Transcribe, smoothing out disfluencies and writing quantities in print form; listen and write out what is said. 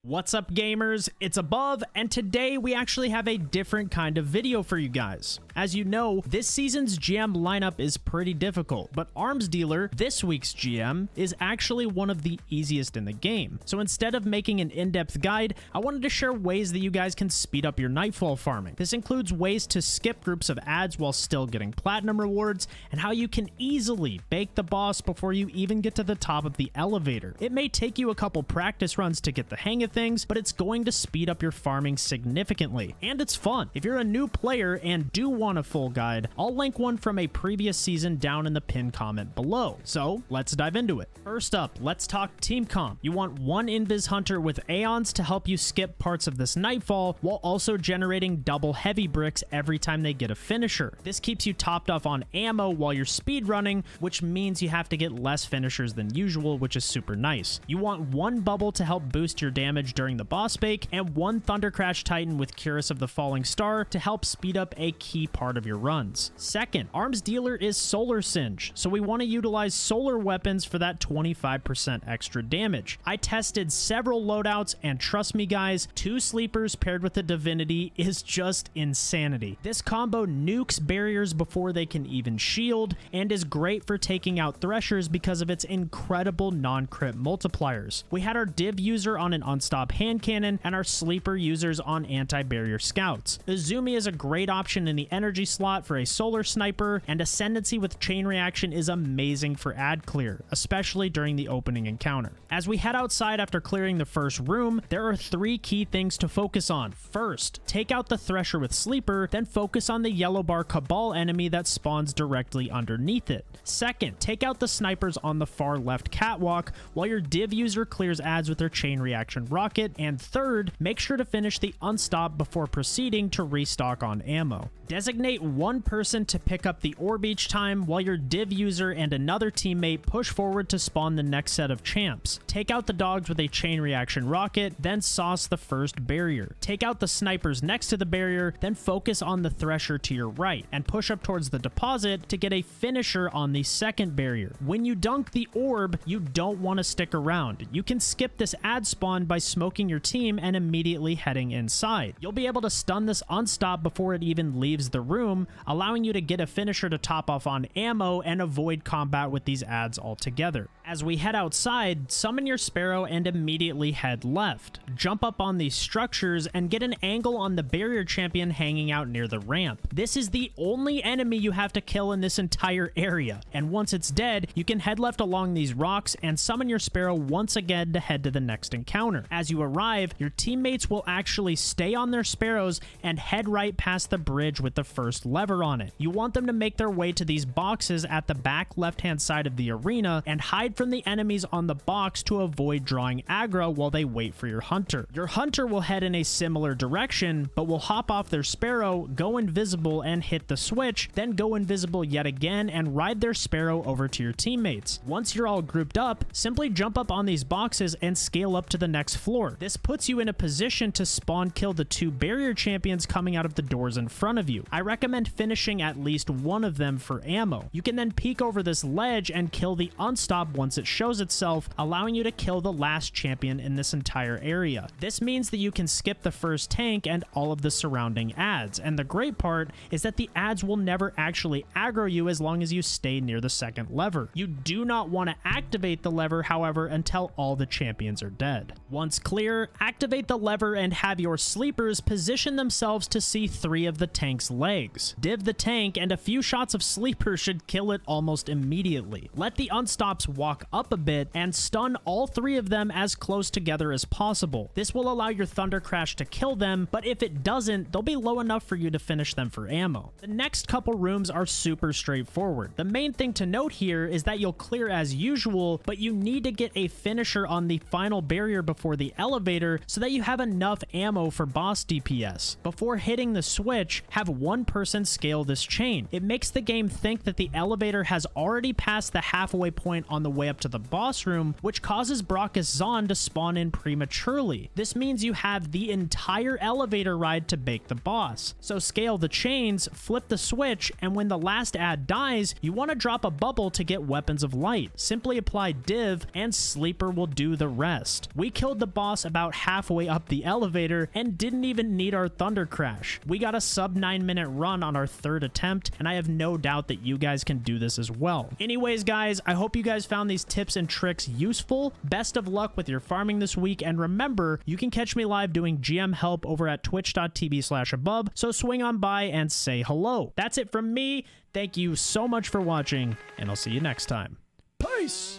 What's up, gamers? It's Above, and today we actually have a different kind of video for you guys. As you know, this season's GM lineup is pretty difficult, but Arms Dealer, this week's GM, is actually one of the easiest in the game. So instead of making an in-depth guide, I wanted to share ways that you guys can speed up your Nightfall farming. This includes ways to skip groups of ads while still getting platinum rewards, and how you can easily bake the boss before you even get to the top of the elevator. It may take you a couple practice runs to get the hang of things, but it's going to speed up your farming significantly, and it's fun. If you're a new player and do want a full guide, I'll link one from a previous season down in the pinned comment below. So let's dive into it. First up, let's talk team comp. You want one Invis Hunter with Aeons to help you skip parts of this Nightfall while also generating double heavy bricks every time they get a finisher. This keeps you topped off on ammo while you're speed running, which means you have to get less finishers than usual, which is super nice. You want one bubble to help boost your damage during the boss bake, and one Thunder Crash Titan with Curus of the Falling Star to help speed up a key part of your runs. Second, Arms Dealer is Solar Singe, so we want to utilize solar weapons for that 25% extra damage. I tested several loadouts, and trust me guys, 2 sleepers paired with a divinity is just insanity. This combo nukes barriers before they can even shield, and is great for taking out threshers because of its incredible non-crit multipliers. We had our div user on an unstop hand cannon and our sleeper users on anti-barrier scouts. Izumi is a great option in the energy slot for a solar sniper, and Ascendancy with chain reaction is amazing for ad clear, especially during the opening encounter. As we head outside after clearing the first room, there are 3 key things to focus on. First, take out the thresher with sleeper, then focus on the yellow bar Cabal enemy that spawns directly underneath it. Second, take out the snipers on the far left catwalk while your div user clears ads with their chain reaction rocket. And third, make sure to finish the unstop before proceeding to restock on ammo. Designate one person to pick up the orb each time while your div user and another teammate push forward to spawn the next set of champs. Take out the dogs with a chain reaction rocket, then sauce the first barrier. Take out the snipers next to the barrier, then focus on the thresher to your right, and push up towards the deposit to get a finisher on the second barrier. When you dunk the orb, you don't want to stick around. You can skip this ad spawn by smoking your team and immediately heading inside. You'll be able to stun this unstop before it even leaves the room, allowing you to get a finisher to top off on ammo and avoid combat with these ads altogether. As we head outside, summon your Sparrow and immediately head left. Jump up on these structures and get an angle on the barrier champion hanging out near the ramp. This is the only enemy you have to kill in this entire area, and once it's dead, you can head left along these rocks and summon your Sparrow once again to head to the next encounter. As you arrive, your teammates will actually stay on their Sparrows and head right past the bridge with the first lever on it. You want them to make their way to these boxes at the back left-hand side of the arena and hide from the enemies on the box to avoid drawing aggro while they wait for your hunter. Your hunter will head in a similar direction, but will hop off their Sparrow, go invisible and hit the switch, then go invisible yet again and ride their Sparrow over to your teammates. Once you're all grouped up, simply jump up on these boxes and scale up to the next floor. This puts you in a position to spawn kill the 2 barrier champions coming out of the doors in front of you. I recommend finishing at least one of them for ammo. You can then peek over this ledge and kill the unstop once it shows itself, allowing you to kill the last champion in this entire area. This means that you can skip the first tank and all of the surrounding ads, and the great part is that the ads will never actually aggro you as long as you stay near the second lever. You do not want to activate the lever, however, until all the champions are dead. Once clear, activate the lever and have your sleepers position themselves to see 3 of the tank's legs. Div the tank and a few shots of sleeper should kill it almost immediately. Let the unstops walk up a bit and stun all 3 of them as close together as possible. This will allow your Thunder Crash to kill them, but if it doesn't, they'll be low enough for you to finish them for ammo. The next couple rooms are super straightforward. The main thing to note here is that you'll clear as usual, but you need to get a finisher on the final barrier before the elevator so that you have enough ammo for boss DPS. Before hitting the switch, have one person scale this chain. It makes the game think that the elevator has already passed the halfway point on the way way up to the boss room, which causes Brachus Zahn to spawn in prematurely. This means you have the entire elevator ride to bake the boss. So scale the chains, flip the switch, and when the last ad dies, you want to drop a bubble to get Weapons of Light. Simply apply div, and Sleeper will do the rest. We killed the boss about halfway up the elevator and didn't even need our Thunder Crash. We got a sub 9-minute run on our third attempt, and I have no doubt that you guys can do this as well. Anyways, guys, I hope you guys found these tips and tricks useful. Best of luck with your farming this week, and remember, you can catch me live doing GM help over at twitch.tv/above, so swing on by and say hello. That's it from me. Thank you so much for watching, and I'll see you next time. Peace!